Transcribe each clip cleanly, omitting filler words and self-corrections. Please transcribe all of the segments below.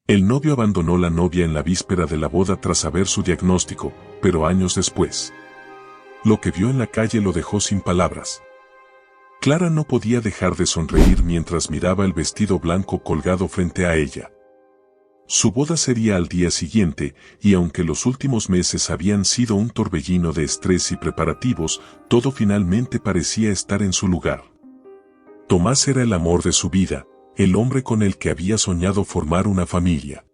El novio abandonó la novia en la víspera de la boda tras saber su diagnóstico, pero años después. Lo que vio en la calle lo dejó sin palabras. Clara no podía dejar de sonreír mientras miraba el vestido blanco colgado frente a ella. Su boda sería al día siguiente, y aunque los últimos meses habían sido un torbellino de estrés y preparativos, todo finalmente parecía estar en su lugar. Tomás era el amor de su vida, el hombre con el que había soñado formar una familia.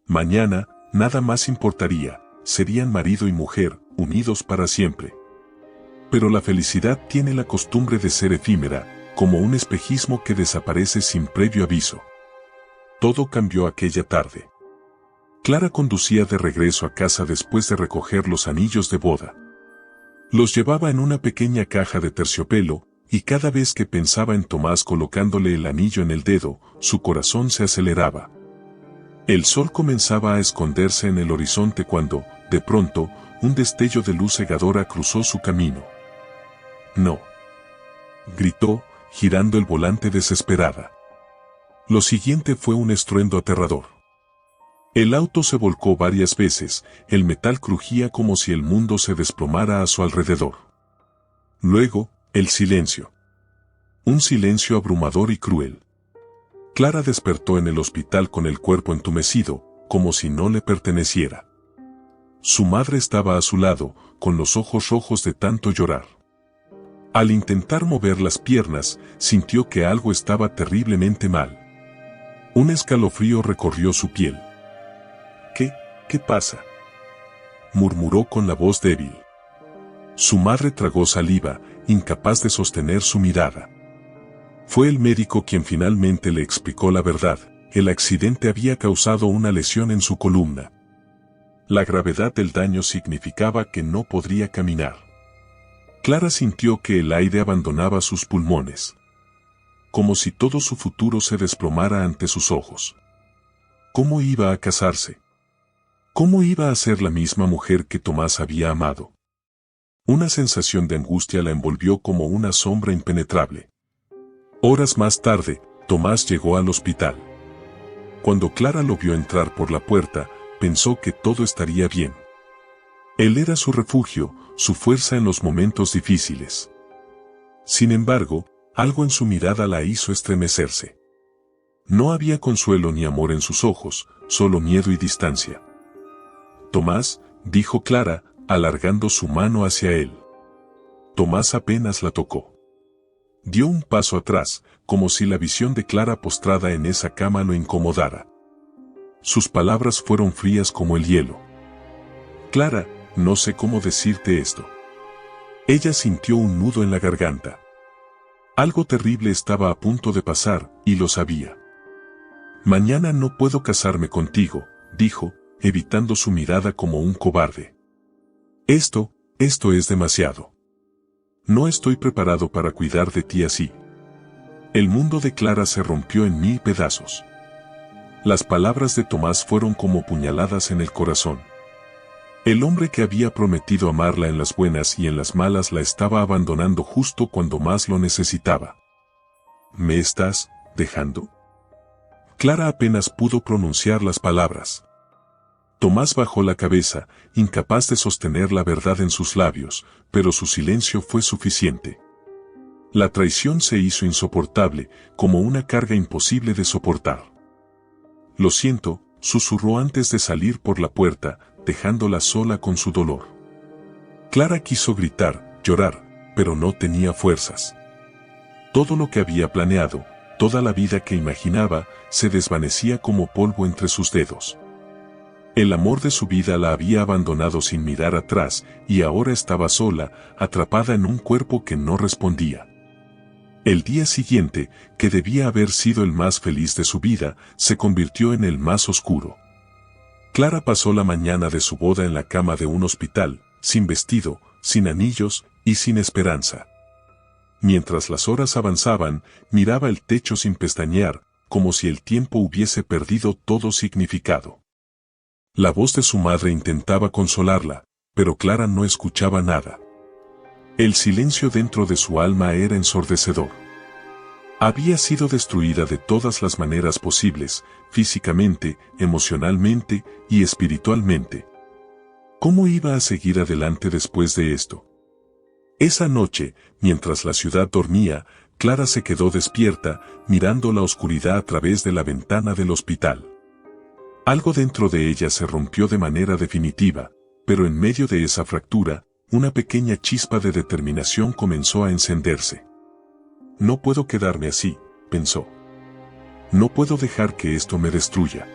Mañana, nada más importaría, serían marido y mujer, unidos para siempre. Pero la felicidad tiene la costumbre de ser efímera, como un espejismo que desaparece sin previo aviso. Todo cambió aquella tarde. Clara conducía de regreso a casa después de recoger los anillos de boda. Los llevaba en una pequeña caja de terciopelo, y cada vez que pensaba en Tomás colocándole el anillo en el dedo, su corazón se aceleraba. El sol comenzaba a esconderse en el horizonte cuando, de pronto, un destello de luz cegadora cruzó su camino. «No», gritó, girando el volante desesperada. Lo siguiente fue un estruendo aterrador. El auto se volcó varias veces, el metal crujía como si el mundo se desplomara a su alrededor. Luego, el silencio. Un silencio abrumador y cruel. Clara despertó en el hospital con el cuerpo entumecido, como si no le perteneciera. Su madre estaba a su lado, con los ojos rojos de tanto llorar. Al intentar mover las piernas, sintió que algo estaba terriblemente mal. Un escalofrío recorrió su piel. ¿Qué pasa?», murmuró con la voz débil. Su madre tragó saliva, incapaz de sostener su mirada. Fue el médico quien finalmente le explicó la verdad: el accidente había causado una lesión en su columna. La gravedad del daño significaba que no podría caminar. Clara sintió que el aire abandonaba sus pulmones. Como si todo su futuro se desplomara ante sus ojos. ¿Cómo iba a casarse? ¿Cómo iba a ser la misma mujer que Tomás había amado? Una sensación de angustia la envolvió como una sombra impenetrable. Horas más tarde, Tomás llegó al hospital. Cuando Clara lo vio entrar por la puerta, pensó que todo estaría bien. Él era su refugio, su fuerza en los momentos difíciles. Sin embargo, algo en su mirada la hizo estremecerse. No había consuelo ni amor en sus ojos, solo miedo y distancia. «Tomás», dijo Clara, alargando su mano hacia él. Tomás apenas la tocó. Dio un paso atrás, como si la visión de Clara postrada en esa cama lo incomodara. Sus palabras fueron frías como el hielo. «Clara, no sé cómo decirte esto». Ella sintió un nudo en la garganta. Algo terrible estaba a punto de pasar, y lo sabía. «Mañana no puedo casarme contigo», dijo, evitando su mirada como un cobarde. Esto es demasiado. No estoy preparado para cuidar de ti así». El mundo de Clara se rompió en 1000 pedazos. Las palabras de Tomás fueron como puñaladas en el corazón. El hombre que había prometido amarla en las buenas y en las malas la estaba abandonando justo cuando más lo necesitaba. «¿Me estás dejando?». Clara apenas pudo pronunciar las palabras. Tomás bajó la cabeza, incapaz de sostener la verdad en sus labios, pero su silencio fue suficiente. La traición se hizo insoportable, como una carga imposible de soportar. «Lo siento», susurró antes de salir por la puerta, dejándola sola con su dolor. Clara quiso gritar, llorar, pero no tenía fuerzas. Todo lo que había planeado, toda la vida que imaginaba, se desvanecía como polvo entre sus dedos. El amor de su vida la había abandonado sin mirar atrás, y ahora estaba sola, atrapada en un cuerpo que no respondía. El día siguiente, que debía haber sido el más feliz de su vida, se convirtió en el más oscuro. Clara pasó la mañana de su boda en la cama de un hospital, sin vestido, sin anillos y sin esperanza. Mientras las horas avanzaban, miraba el techo sin pestañear, como si el tiempo hubiese perdido todo significado. La voz de su madre intentaba consolarla, pero Clara no escuchaba nada. El silencio dentro de su alma era ensordecedor. Había sido destruida de todas las maneras posibles, físicamente, emocionalmente y espiritualmente. ¿Cómo iba a seguir adelante después de esto? Esa noche, mientras la ciudad dormía, Clara se quedó despierta, mirando la oscuridad a través de la ventana del hospital. Algo dentro de ella se rompió de manera definitiva, pero en medio de esa fractura, una pequeña chispa de determinación comenzó a encenderse. No puedo quedarme así, pensó. No puedo dejar que esto me destruya.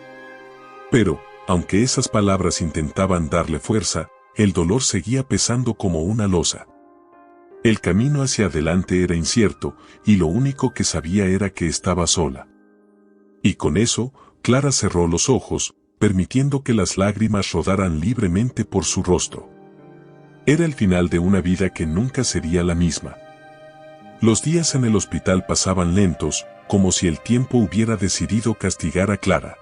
Pero, aunque esas palabras intentaban darle fuerza, el dolor seguía pesando como una losa. El camino hacia adelante era incierto, y lo único que sabía era que estaba sola. Y con eso, Clara cerró los ojos, permitiendo que las lágrimas rodaran libremente por su rostro. Era el final de una vida que nunca sería la misma. Los días en el hospital pasaban lentos, como si el tiempo hubiera decidido castigar a Clara.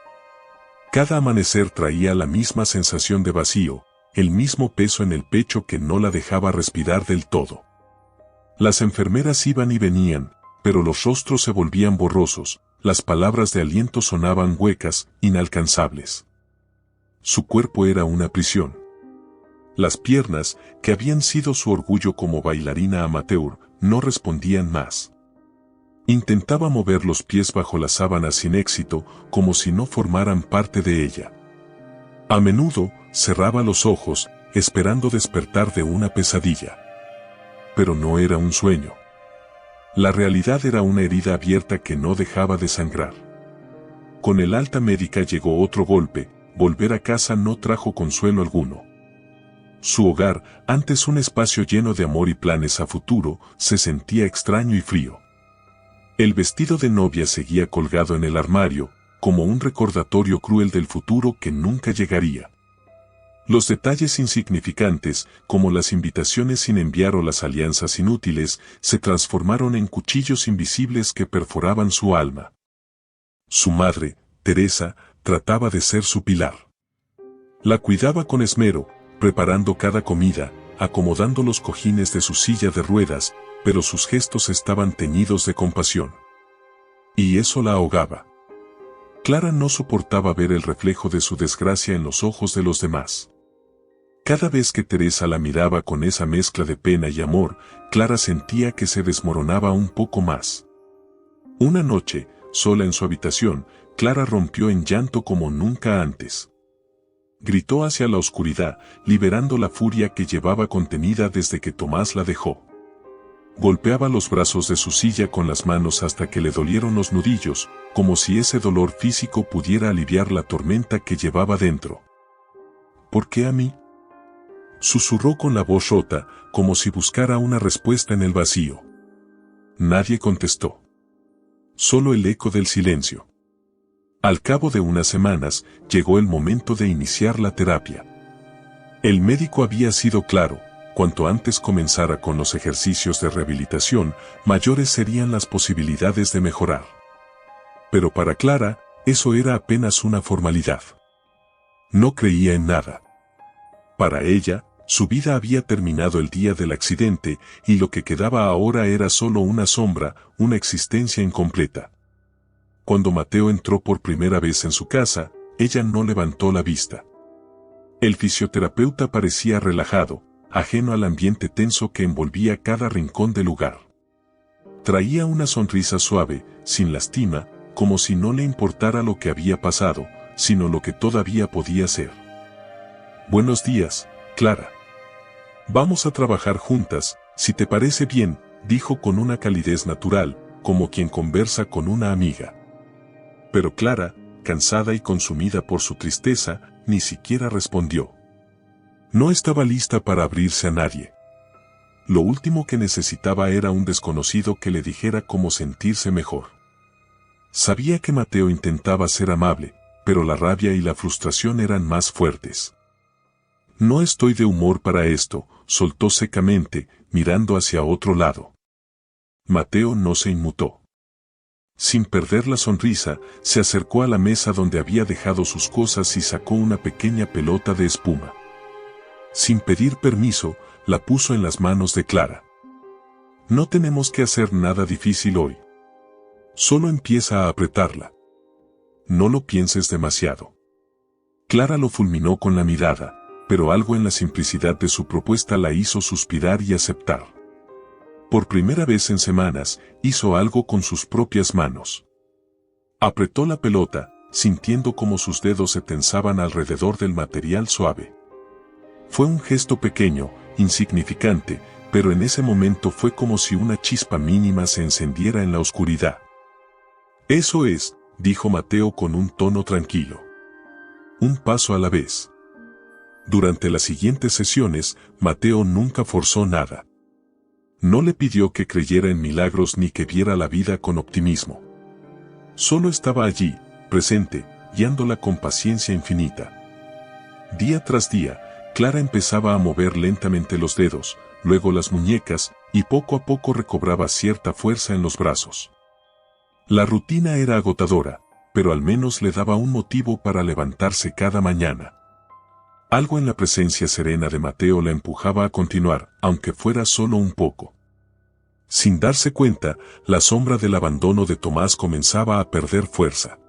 Cada amanecer traía la misma sensación de vacío, el mismo peso en el pecho que no la dejaba respirar del todo. Las enfermeras iban y venían, pero los rostros se volvían borrosos, las palabras de aliento sonaban huecas, inalcanzables. Su cuerpo era una prisión. Las piernas, que habían sido su orgullo como bailarina amateur, no respondían más. Intentaba mover los pies bajo las sábanas sin éxito, como si no formaran parte de ella. A menudo, cerraba los ojos, esperando despertar de una pesadilla. Pero no era un sueño. La realidad era una herida abierta que no dejaba de sangrar. Con el alta médica llegó otro golpe, volver a casa no trajo consuelo alguno. Su hogar, antes un espacio lleno de amor y planes a futuro, se sentía extraño y frío. El vestido de novia seguía colgado en el armario, como un recordatorio cruel del futuro que nunca llegaría. Los detalles insignificantes, como las invitaciones sin enviar o las alianzas inútiles, se transformaron en cuchillos invisibles que perforaban su alma. Su madre, Teresa, trataba de ser su pilar. La cuidaba con esmero, preparando cada comida, acomodando los cojines de su silla de ruedas, pero sus gestos estaban teñidos de compasión. Y eso la ahogaba. Clara no soportaba ver el reflejo de su desgracia en los ojos de los demás. Cada vez que Teresa la miraba con esa mezcla de pena y amor, Clara sentía que se desmoronaba un poco más. Una noche, sola en su habitación, Clara rompió en llanto como nunca antes. Gritó hacia la oscuridad, liberando la furia que llevaba contenida desde que Tomás la dejó. Golpeaba los brazos de su silla con las manos hasta que le dolieron los nudillos, como si ese dolor físico pudiera aliviar la tormenta que llevaba dentro. ¿Por qué a mí?, susurró con la voz rota, como si buscara una respuesta en el vacío. Nadie contestó. Solo el eco del silencio. Al cabo de unas semanas, llegó el momento de iniciar la terapia. El médico había sido claro: cuanto antes comenzara con los ejercicios de rehabilitación, mayores serían las posibilidades de mejorar. Pero para Clara, eso era apenas una formalidad. No creía en nada. Para ella, su vida había terminado el día del accidente, y lo que quedaba ahora era solo una sombra, una existencia incompleta. Cuando Mateo entró por primera vez en su casa, ella no levantó la vista. El fisioterapeuta parecía relajado, ajeno al ambiente tenso que envolvía cada rincón del lugar. Traía una sonrisa suave, sin lastima, como si no le importara lo que había pasado, sino lo que todavía podía ser. Buenos días, Clara. Vamos a trabajar juntas, si te parece bien, dijo con una calidez natural, como quien conversa con una amiga. Pero Clara, cansada y consumida por su tristeza, ni siquiera respondió. No estaba lista para abrirse a nadie. Lo último que necesitaba era un desconocido que le dijera cómo sentirse mejor. Sabía que Mateo intentaba ser amable, pero la rabia y la frustración eran más fuertes. No estoy de humor para esto, soltó secamente, mirando hacia otro lado. Mateo no se inmutó. Sin perder la sonrisa, se acercó a la mesa donde había dejado sus cosas y sacó una pequeña pelota de espuma. Sin pedir permiso, la puso en las manos de Clara. No tenemos que hacer nada difícil hoy. Solo empieza a apretarla. No lo pienses demasiado. Clara lo fulminó con la mirada, pero algo en la simplicidad de su propuesta la hizo suspirar y aceptar. Por primera vez en semanas, hizo algo con sus propias manos. Apretó la pelota, sintiendo cómo sus dedos se tensaban alrededor del material suave. Fue un gesto pequeño, insignificante, pero en ese momento fue como si una chispa mínima se encendiera en la oscuridad. Eso es, dijo Mateo con un tono tranquilo. Un paso a la vez. Durante las siguientes sesiones, Mateo nunca forzó nada. No le pidió que creyera en milagros ni que viera la vida con optimismo. Solo estaba allí, presente, guiándola con paciencia infinita. Día tras día, Clara empezaba a mover lentamente los dedos, luego las muñecas, y poco a poco recobraba cierta fuerza en los brazos. La rutina era agotadora, pero al menos le daba un motivo para levantarse cada mañana. Algo en la presencia serena de Mateo la empujaba a continuar, aunque fuera solo un poco. Sin darse cuenta, la sombra del abandono de Tomás comenzaba a perder fuerza.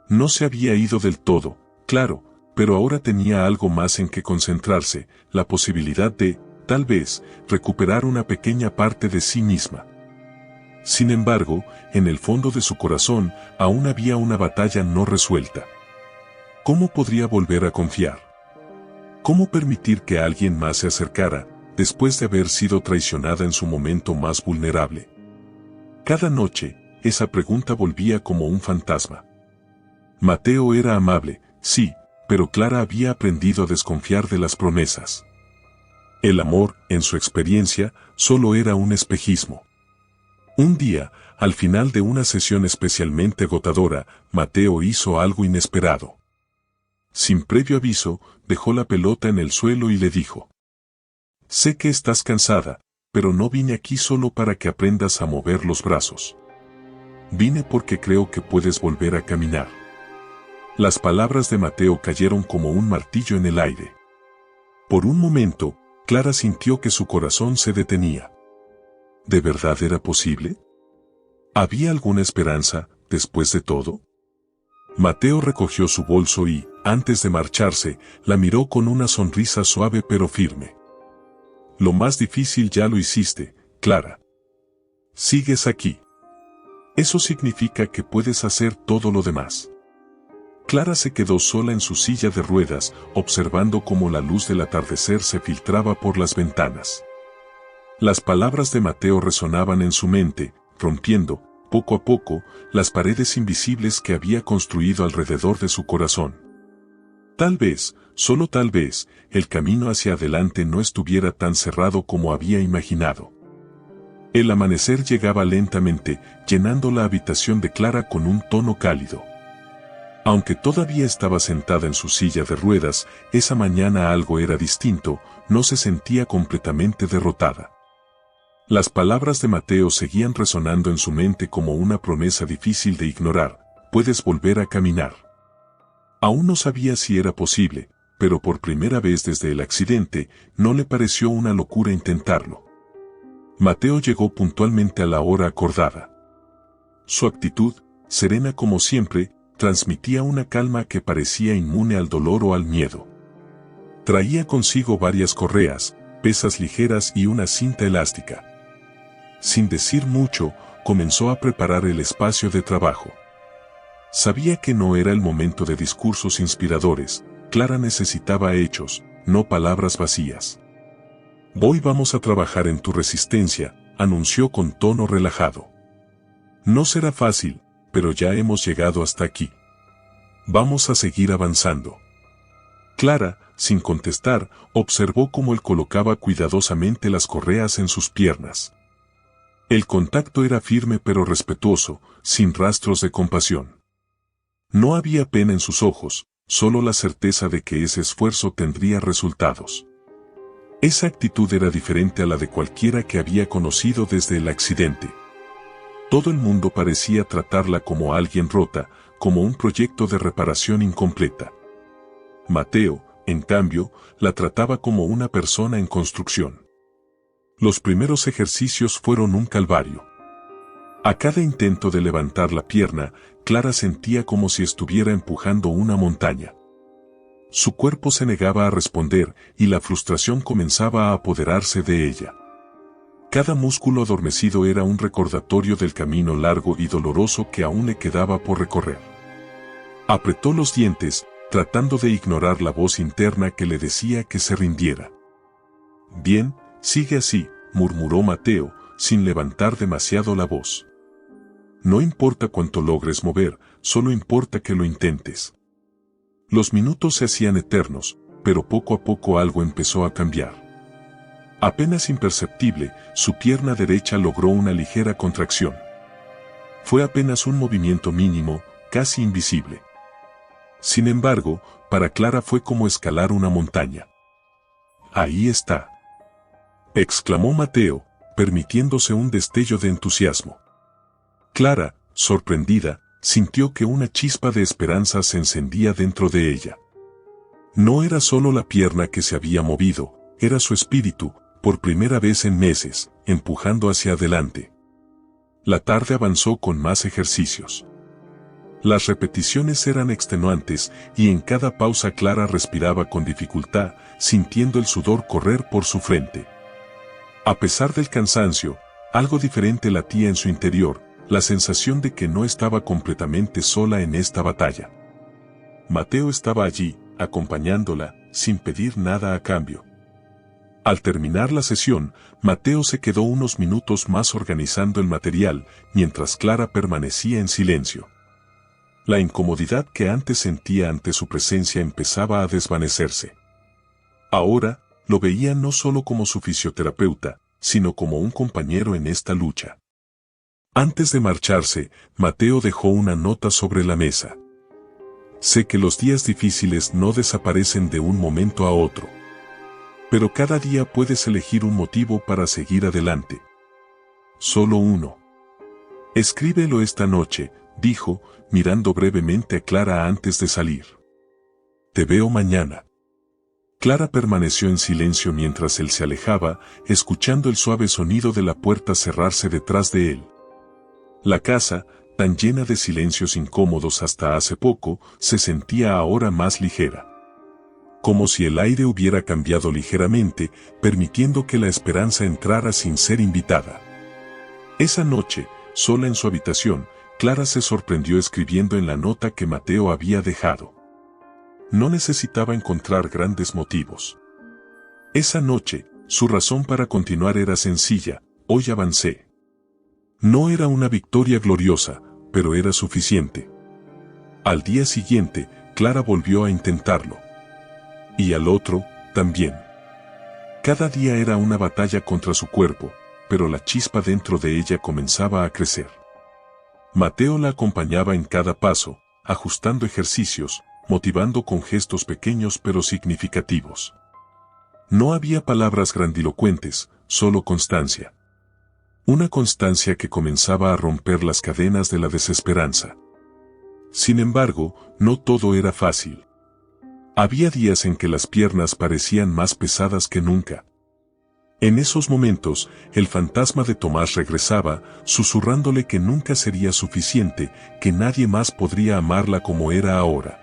No se había ido del todo, claro, pero ahora tenía algo más en que concentrarse, la posibilidad de, tal vez, recuperar una pequeña parte de sí misma. Sin embargo, en el fondo de su corazón, aún había una batalla no resuelta. ¿Cómo podría volver a confiar? ¿Cómo permitir que alguien más se acercara, después de haber sido traicionada en su momento más vulnerable? Cada noche, esa pregunta volvía como un fantasma. Mateo era amable, sí, pero Clara había aprendido a desconfiar de las promesas. El amor, en su experiencia, solo era un espejismo. Un día, al final de una sesión especialmente agotadora, Mateo hizo algo inesperado. Sin previo aviso, dejó la pelota en el suelo y le dijo: «Sé que estás cansada, pero no vine aquí solo para que aprendas a mover los brazos. Vine porque creo que puedes volver a caminar». Las palabras de Mateo cayeron como un martillo en el aire. Por un momento, Clara sintió que su corazón se detenía. ¿De verdad era posible? ¿Había alguna esperanza, después de todo? Mateo recogió su bolso y, antes de marcharse, la miró con una sonrisa suave pero firme. Lo más difícil ya lo hiciste, Clara. Sigues aquí. Eso significa que puedes hacer todo lo demás. Clara se quedó sola en su silla de ruedas, observando cómo la luz del atardecer se filtraba por las ventanas. Las palabras de Mateo resonaban en su mente, rompiendo, poco a poco, las paredes invisibles que había construido alrededor de su corazón. Tal vez, solo tal vez, el camino hacia adelante no estuviera tan cerrado como había imaginado. El amanecer llegaba lentamente, llenando la habitación de Clara con un tono cálido. Aunque todavía estaba sentada en su silla de ruedas, esa mañana algo era distinto, no se sentía completamente derrotada. Las palabras de Mateo seguían resonando en su mente como una promesa difícil de ignorar: puedes volver a caminar. Aún no sabía si era posible, pero por primera vez desde el accidente, no le pareció una locura intentarlo. Mateo llegó puntualmente a la hora acordada. Su actitud, serena como siempre, transmitía una calma que parecía inmune al dolor o al miedo. Traía consigo varias correas, pesas ligeras y una cinta elástica. Sin decir mucho, comenzó a preparar el espacio de trabajo. Sabía que no era el momento de discursos inspiradores, Clara necesitaba hechos, no palabras vacías. «Hoy vamos a trabajar en tu resistencia», anunció con tono relajado. «No será fácil, pero ya hemos llegado hasta aquí. Vamos a seguir avanzando». Clara, sin contestar, observó cómo él colocaba cuidadosamente las correas en sus piernas. El contacto era firme pero respetuoso, sin rastros de compasión. No había pena en sus ojos, solo la certeza de que ese esfuerzo tendría resultados. Esa actitud era diferente a la de cualquiera que había conocido desde el accidente. Todo el mundo parecía tratarla como alguien rota, como un proyecto de reparación incompleta. Mateo, en cambio, la trataba como una persona en construcción. Los primeros ejercicios fueron un calvario. A cada intento de levantar la pierna, Clara sentía como si estuviera empujando una montaña. Su cuerpo se negaba a responder y la frustración comenzaba a apoderarse de ella. Cada músculo adormecido era un recordatorio del camino largo y doloroso que aún le quedaba por recorrer. Apretó los dientes, tratando de ignorar la voz interna que le decía que se rindiera. «Bien, sigue así», murmuró Mateo, sin levantar demasiado la voz. «No importa cuánto logres mover, solo importa que lo intentes». Los minutos se hacían eternos, pero poco a poco algo empezó a cambiar. Apenas imperceptible, su pierna derecha logró una ligera contracción. Fue apenas un movimiento mínimo, casi invisible. Sin embargo, para Clara fue como escalar una montaña. «Ahí está», exclamó Mateo, permitiéndose un destello de entusiasmo. Clara, sorprendida, sintió que una chispa de esperanza se encendía dentro de ella. No era solo la pierna que se había movido, era su espíritu, por primera vez en meses, empujando hacia adelante. La tarde avanzó con más ejercicios. Las repeticiones eran extenuantes y en cada pausa Clara respiraba con dificultad, sintiendo el sudor correr por su frente. A pesar del cansancio, algo diferente latía en su interior, la sensación de que no estaba completamente sola en esta batalla. Mateo estaba allí, acompañándola, sin pedir nada a cambio. Al terminar la sesión, Mateo se quedó unos minutos más organizando el material, mientras Clara permanecía en silencio. La incomodidad que antes sentía ante su presencia empezaba a desvanecerse. Ahora, lo veía no solo como su fisioterapeuta, sino como un compañero en esta lucha. Antes de marcharse, Mateo dejó una nota sobre la mesa. «Sé que los días difíciles no desaparecen de un momento a otro. Pero cada día puedes elegir un motivo para seguir adelante. Solo uno. Escríbelo esta noche», dijo, mirando brevemente a Clara antes de salir. «Te veo mañana». Clara permaneció en silencio mientras él se alejaba, escuchando el suave sonido de la puerta cerrarse detrás de él. La casa, tan llena de silencios incómodos hasta hace poco, se sentía ahora más ligera. Como si el aire hubiera cambiado ligeramente, permitiendo que la esperanza entrara sin ser invitada. Esa noche, sola en su habitación, Clara se sorprendió escribiendo en la nota que Mateo había dejado. No necesitaba encontrar grandes motivos. Esa noche, su razón para continuar era sencilla: hoy avancé. No era una victoria gloriosa, pero era suficiente. Al día siguiente, Clara volvió a intentarlo. Y al otro, también. Cada día era una batalla contra su cuerpo, pero la chispa dentro de ella comenzaba a crecer. Mateo la acompañaba en cada paso, ajustando ejercicios, motivando con gestos pequeños pero significativos. No había palabras grandilocuentes, solo constancia. Una constancia que comenzaba a romper las cadenas de la desesperanza. Sin embargo, no todo era fácil. Había días en que las piernas parecían más pesadas que nunca. En esos momentos, el fantasma de Tomás regresaba, susurrándole que nunca sería suficiente, que nadie más podría amarla como era ahora.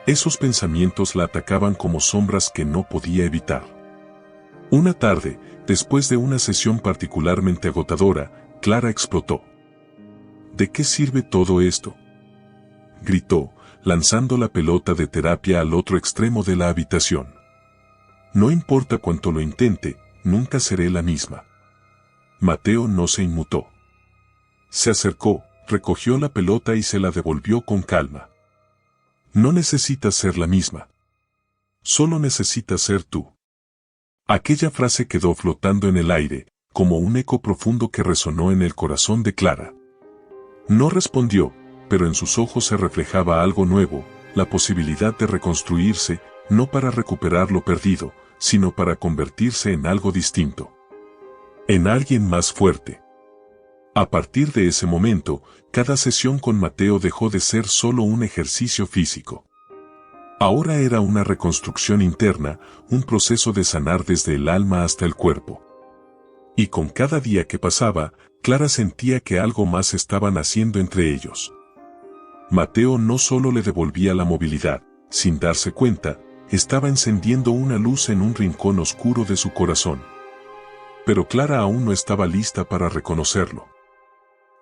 Esos pensamientos la atacaban como sombras que no podía evitar. Una tarde, después de una sesión particularmente agotadora, Clara explotó. «¿De qué sirve todo esto?», gritó, lanzando la pelota de terapia al otro extremo de la habitación. «No importa cuánto lo intente, nunca seré la misma». Mateo no se inmutó. Se acercó, recogió la pelota y se la devolvió con calma. «No necesitas ser la misma. Solo necesitas ser tú». Aquella frase quedó flotando en el aire, como un eco profundo que resonó en el corazón de Clara. No respondió, pero en sus ojos se reflejaba algo nuevo, la posibilidad de reconstruirse, no para recuperar lo perdido, sino para convertirse en algo distinto. En alguien más fuerte. A partir de ese momento, cada sesión con Mateo dejó de ser solo un ejercicio físico. Ahora era una reconstrucción interna, un proceso de sanar desde el alma hasta el cuerpo. Y con cada día que pasaba, Clara sentía que algo más estaban haciendo entre ellos. Mateo no solo le devolvía la movilidad, sin darse cuenta, estaba encendiendo una luz en un rincón oscuro de su corazón. Pero Clara aún no estaba lista para reconocerlo.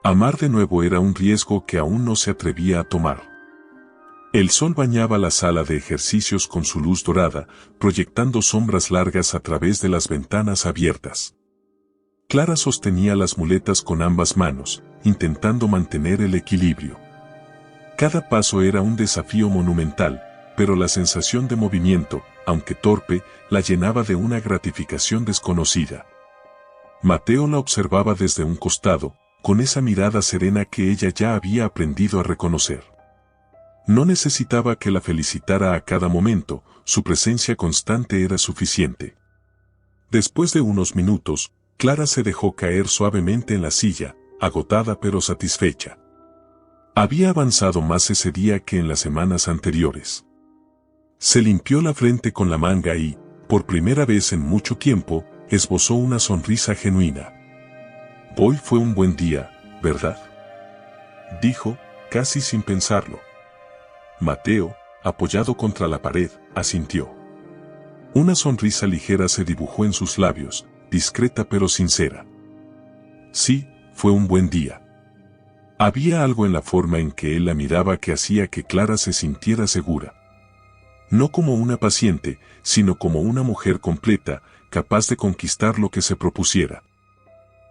Amar de nuevo era un riesgo que aún no se atrevía a tomar. El sol bañaba la sala de ejercicios con su luz dorada, proyectando sombras largas a través de las ventanas abiertas. Clara sostenía las muletas con ambas manos, intentando mantener el equilibrio. Cada paso era un desafío monumental, pero la sensación de movimiento, aunque torpe, la llenaba de una gratificación desconocida. Mateo la observaba desde un costado, con esa mirada serena que ella ya había aprendido a reconocer. No necesitaba que la felicitara a cada momento, su presencia constante era suficiente. Después de unos minutos, Clara se dejó caer suavemente en la silla, agotada pero satisfecha. Había avanzado más ese día que en las semanas anteriores. Se limpió la frente con la manga y, por primera vez en mucho tiempo, esbozó una sonrisa genuina. Hoy fue un buen día, ¿verdad?, dijo, casi sin pensarlo. Mateo, apoyado contra la pared, asintió. Una sonrisa ligera se dibujó en sus labios, discreta pero sincera. Sí, fue un buen día. Había algo en la forma en que él la miraba que hacía que Clara se sintiera segura. No como una paciente, sino como una mujer completa, capaz de conquistar lo que se propusiera.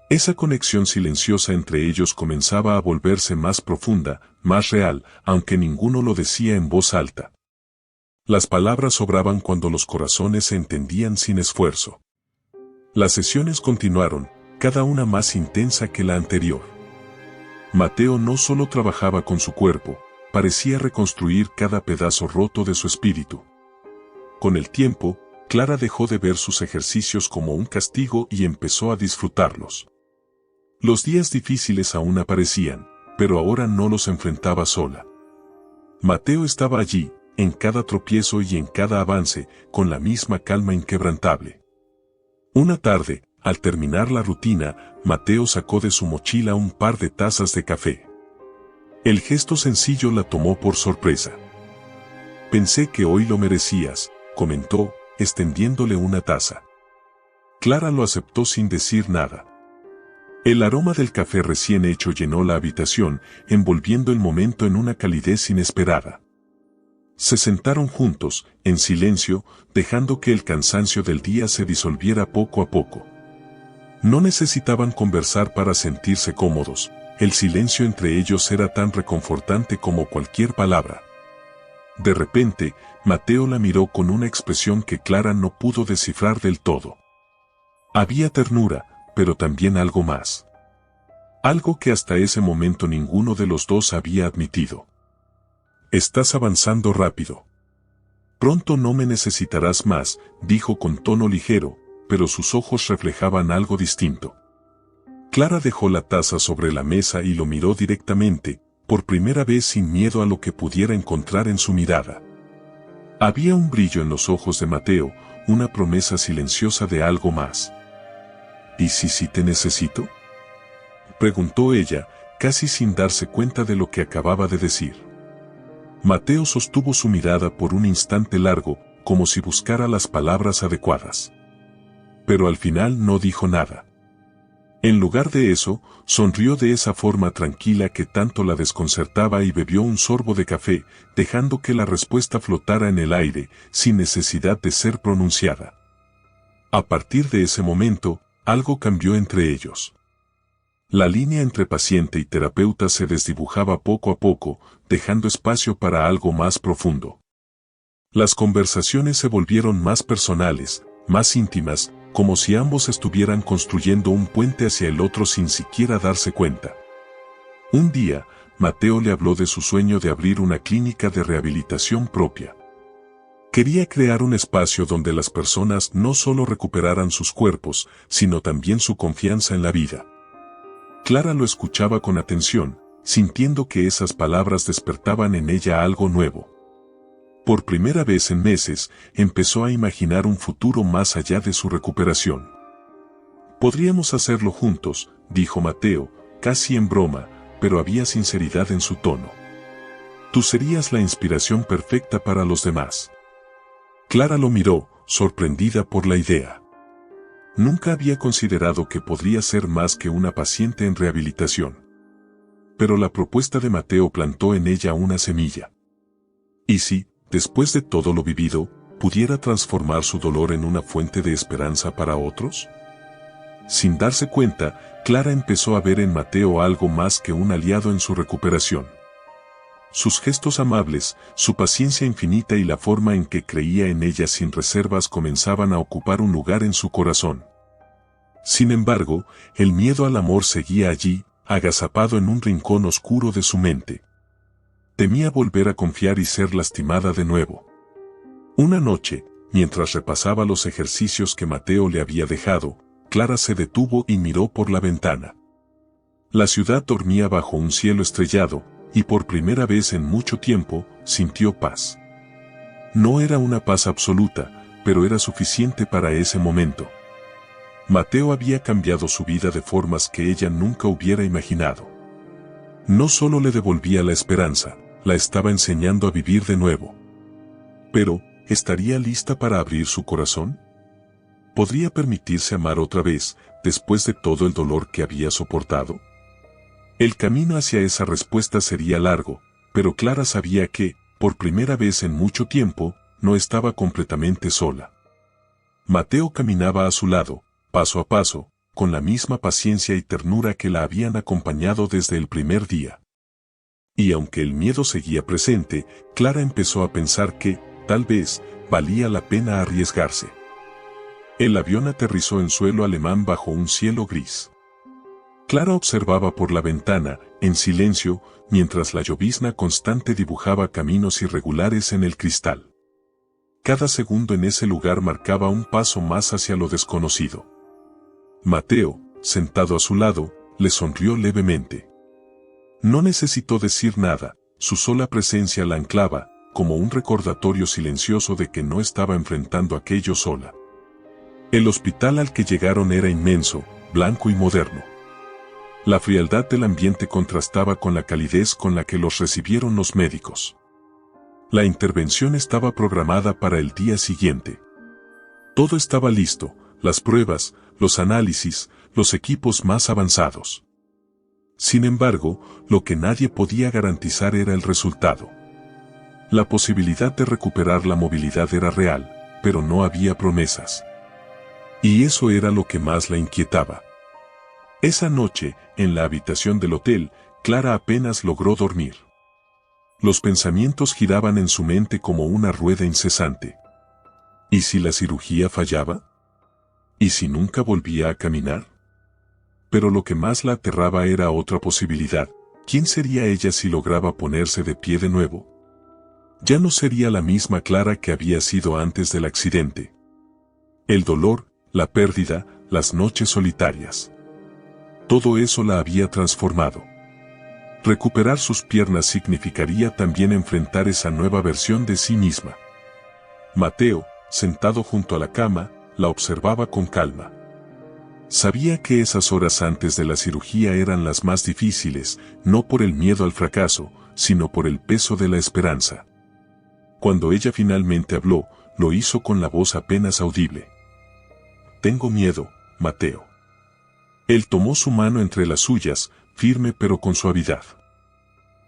Esa conexión silenciosa entre ellos comenzaba a volverse más profunda, más real, aunque ninguno lo decía en voz alta. Las palabras sobraban cuando los corazones se entendían sin esfuerzo. Las sesiones continuaron, cada una más intensa que la anterior. Mateo no solo trabajaba con su cuerpo, parecía reconstruir cada pedazo roto de su espíritu. Con el tiempo, Clara dejó de ver sus ejercicios como un castigo y empezó a disfrutarlos. Los días difíciles aún aparecían, pero ahora no los enfrentaba sola. Mateo estaba allí, en cada tropiezo y en cada avance, con la misma calma inquebrantable. Una tarde, al terminar la rutina, Mateo sacó de su mochila un par de tazas de café. El gesto sencillo la tomó por sorpresa. Pensé que hoy lo merecías, comentó, extendiéndole una taza. Clara lo aceptó sin decir nada. El aroma del café recién hecho llenó la habitación, envolviendo el momento en una calidez inesperada. Se sentaron juntos, en silencio, dejando que el cansancio del día se disolviera poco a poco. No necesitaban conversar para sentirse cómodos, el silencio entre ellos era tan reconfortante como cualquier palabra. De repente, Mateo la miró con una expresión que Clara no pudo descifrar del todo. Había ternura, pero también algo más. Algo que hasta ese momento ninguno de los dos había admitido. Estás avanzando rápido. Pronto no me necesitarás más, dijo con tono ligero, pero sus ojos reflejaban algo distinto. Clara dejó la taza sobre la mesa y lo miró directamente, por primera vez sin miedo a lo que pudiera encontrar en su mirada. Había un brillo en los ojos de Mateo, una promesa silenciosa de algo más. ¿Y si te necesito?, preguntó ella, casi sin darse cuenta de lo que acababa de decir. Mateo sostuvo su mirada por un instante largo, como si buscara las palabras adecuadas. Pero al final no dijo nada. En lugar de eso, sonrió de esa forma tranquila que tanto la desconcertaba y bebió un sorbo de café, dejando que la respuesta flotara en el aire, sin necesidad de ser pronunciada. A partir de ese momento, algo cambió entre ellos. La línea entre paciente y terapeuta se desdibujaba poco a poco, dejando espacio para algo más profundo. Las conversaciones se volvieron más personales, más íntimas, como si ambos estuvieran construyendo un puente hacia el otro sin siquiera darse cuenta. Un día, Mateo le habló de su sueño de abrir una clínica de rehabilitación propia. Quería crear un espacio donde las personas no solo recuperaran sus cuerpos, sino también su confianza en la vida. Clara lo escuchaba con atención, sintiendo que esas palabras despertaban en ella algo nuevo. Por primera vez en meses, empezó a imaginar un futuro más allá de su recuperación. Podríamos hacerlo juntos, dijo Mateo, casi en broma, pero había sinceridad en su tono. Tú serías la inspiración perfecta para los demás. Clara lo miró, sorprendida por la idea. Nunca había considerado que podría ser más que una paciente en rehabilitación. Pero la propuesta de Mateo plantó en ella una semilla. ¿Y si, después de todo lo vivido, pudiera transformar su dolor en una fuente de esperanza para otros? Sin darse cuenta, Clara empezó a ver en Mateo algo más que un aliado en su recuperación. Sus gestos amables, su paciencia infinita y la forma en que creía en ella sin reservas comenzaban a ocupar un lugar en su corazón. Sin embargo, el miedo al amor seguía allí, agazapado en un rincón oscuro de su mente. Temía volver a confiar y ser lastimada de nuevo. Una noche, mientras repasaba los ejercicios que Mateo le había dejado, Clara se detuvo y miró por la ventana. La ciudad dormía bajo un cielo estrellado, y por primera vez en mucho tiempo, sintió paz. No era una paz absoluta, pero era suficiente para ese momento. Mateo había cambiado su vida de formas que ella nunca hubiera imaginado. No solo le devolvía la esperanza, la estaba enseñando a vivir de nuevo. Pero, ¿estaría lista para abrir su corazón? ¿Podría permitirse amar otra vez, después de todo el dolor que había soportado? El camino hacia esa respuesta sería largo, pero Clara sabía que, por primera vez en mucho tiempo, no estaba completamente sola. Mateo caminaba a su lado, paso a paso, con la misma paciencia y ternura que la habían acompañado desde el primer día. Y aunque el miedo seguía presente, Clara empezó a pensar que, tal vez, valía la pena arriesgarse. El avión aterrizó en suelo alemán bajo un cielo gris. Clara observaba por la ventana, en silencio, mientras la llovizna constante dibujaba caminos irregulares en el cristal. Cada segundo en ese lugar marcaba un paso más hacia lo desconocido. Mateo, sentado a su lado, le sonrió levemente. No necesitó decir nada, su sola presencia la anclaba, como un recordatorio silencioso de que no estaba enfrentando aquello sola. El hospital al que llegaron era inmenso, blanco y moderno. La frialdad del ambiente contrastaba con la calidez con la que los recibieron los médicos. La intervención estaba programada para el día siguiente. Todo estaba listo, las pruebas, los análisis, los equipos más avanzados. Sin embargo, lo que nadie podía garantizar era el resultado. La posibilidad de recuperar la movilidad era real, pero no había promesas. Y eso era lo que más la inquietaba. Esa noche, en la habitación del hotel, Clara apenas logró dormir. Los pensamientos giraban en su mente como una rueda incesante. ¿Y si la cirugía fallaba? ¿Y si nunca volvía a caminar? Pero lo que más la aterraba era otra posibilidad. ¿Quién sería ella si lograba ponerse de pie de nuevo? Ya no sería la misma Clara que había sido antes del accidente. El dolor, la pérdida, las noches solitarias. Todo eso la había transformado. Recuperar sus piernas significaría también enfrentar esa nueva versión de sí misma. Mateo, sentado junto a la cama, la observaba con calma. Sabía que esas horas antes de la cirugía eran las más difíciles, no por el miedo al fracaso, sino por el peso de la esperanza. Cuando ella finalmente habló, lo hizo con la voz apenas audible. Tengo miedo, Mateo. Él tomó su mano entre las suyas, firme pero con suavidad.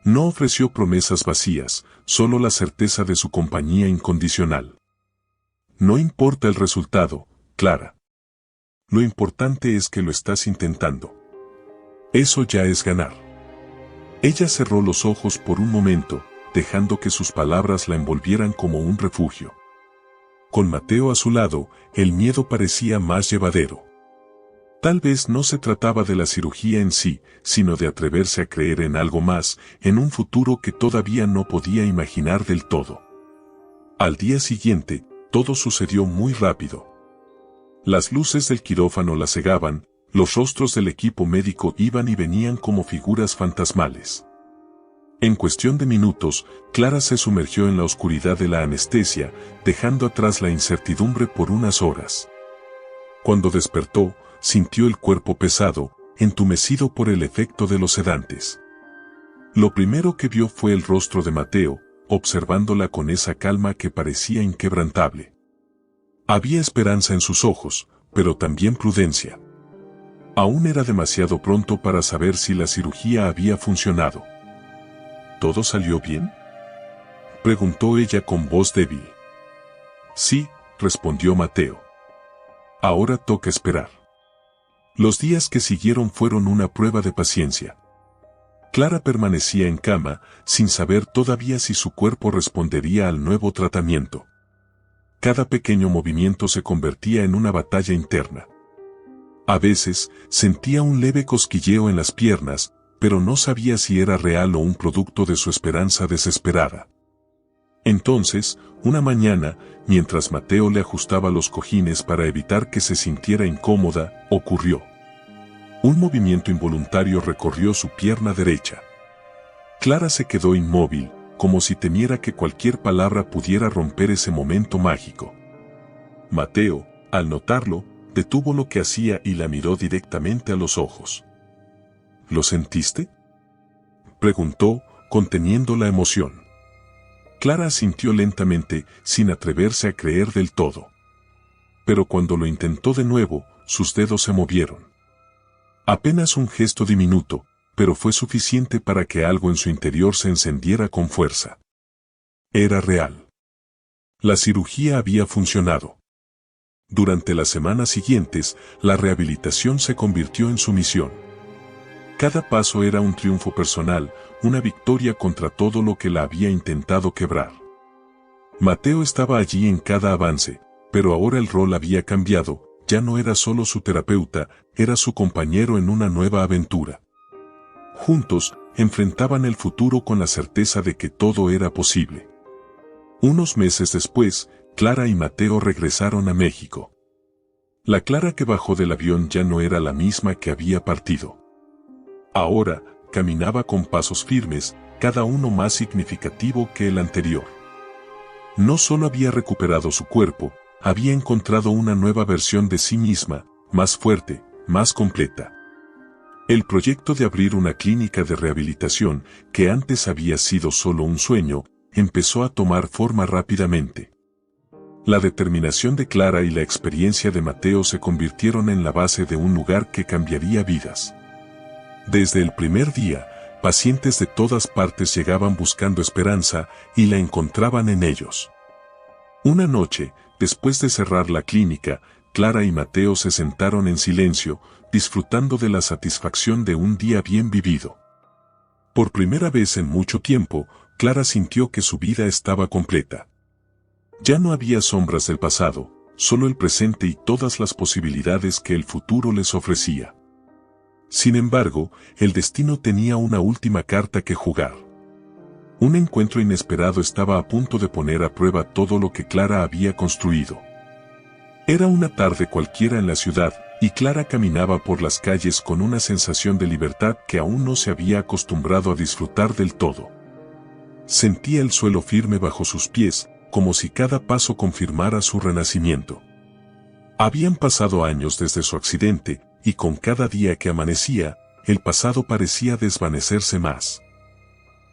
No ofreció promesas vacías, solo la certeza de su compañía incondicional. No importa el resultado, Clara. Lo importante es que lo estás intentando. Eso ya es ganar. Ella cerró los ojos por un momento, dejando que sus palabras la envolvieran como un refugio. Con Mateo a su lado, el miedo parecía más llevadero. Tal vez no se trataba de la cirugía en sí, sino de atreverse a creer en algo más, en un futuro que todavía no podía imaginar del todo. Al día siguiente, todo sucedió muy rápido. Las luces del quirófano la cegaban, los rostros del equipo médico iban y venían como figuras fantasmales. En cuestión de minutos, Clara se sumergió en la oscuridad de la anestesia, dejando atrás la incertidumbre por unas horas. Cuando despertó, sintió el cuerpo pesado, entumecido por el efecto de los sedantes. Lo primero que vio fue el rostro de Mateo, observándola con esa calma que parecía inquebrantable. Había esperanza en sus ojos, pero también prudencia. Aún era demasiado pronto para saber si la cirugía había funcionado. ¿Todo salió bien?, preguntó ella con voz débil. Sí, respondió Mateo. Ahora toca esperar. Los días que siguieron fueron una prueba de paciencia. Clara permanecía en cama, sin saber todavía si su cuerpo respondería al nuevo tratamiento. Cada pequeño movimiento se convertía en una batalla interna. A veces, sentía un leve cosquilleo en las piernas, pero no sabía si era real o un producto de su esperanza desesperada. Entonces, una mañana, mientras Mateo le ajustaba los cojines para evitar que se sintiera incómoda, ocurrió. Un movimiento involuntario recorrió su pierna derecha. Clara se quedó inmóvil, como si temiera que cualquier palabra pudiera romper ese momento mágico. Mateo, al notarlo, detuvo lo que hacía y la miró directamente a los ojos. ¿Lo sentiste?, preguntó, conteniendo la emoción. Clara asintió lentamente, sin atreverse a creer del todo. Pero cuando lo intentó de nuevo, sus dedos se movieron. Apenas un gesto diminuto, pero fue suficiente para que algo en su interior se encendiera con fuerza. Era real. La cirugía había funcionado. Durante las semanas siguientes, la rehabilitación se convirtió en su misión. Cada paso era un triunfo personal, una victoria contra todo lo que la había intentado quebrar. Mateo estaba allí en cada avance, pero ahora el rol había cambiado, ya no era solo su terapeuta, era su compañero en una nueva aventura. Juntos, enfrentaban el futuro con la certeza de que todo era posible. Unos meses después, Clara y Mateo regresaron a México. La Clara que bajó del avión ya no era la misma que había partido. Ahora, caminaba con pasos firmes, cada uno más significativo que el anterior. No solo había recuperado su cuerpo, había encontrado una nueva versión de sí misma, más fuerte, más completa. El proyecto de abrir una clínica de rehabilitación, que antes había sido solo un sueño, empezó a tomar forma rápidamente. La determinación de Clara y la experiencia de Mateo se convirtieron en la base de un lugar que cambiaría vidas. Desde el primer día, pacientes de todas partes llegaban buscando esperanza y la encontraban en ellos. Una noche, después de cerrar la clínica, Clara y Mateo se sentaron en silencio, disfrutando de la satisfacción de un día bien vivido. Por primera vez en mucho tiempo, Clara sintió que su vida estaba completa. Ya no había sombras del pasado, solo el presente y todas las posibilidades que el futuro les ofrecía. Sin embargo, el destino tenía una última carta que jugar. Un encuentro inesperado estaba a punto de poner a prueba todo lo que Clara había construido. Era una tarde cualquiera en la ciudad, y Clara caminaba por las calles con una sensación de libertad que aún no se había acostumbrado a disfrutar del todo. Sentía el suelo firme bajo sus pies, como si cada paso confirmara su renacimiento. Habían pasado años desde su accidente, y con cada día que amanecía, el pasado parecía desvanecerse más.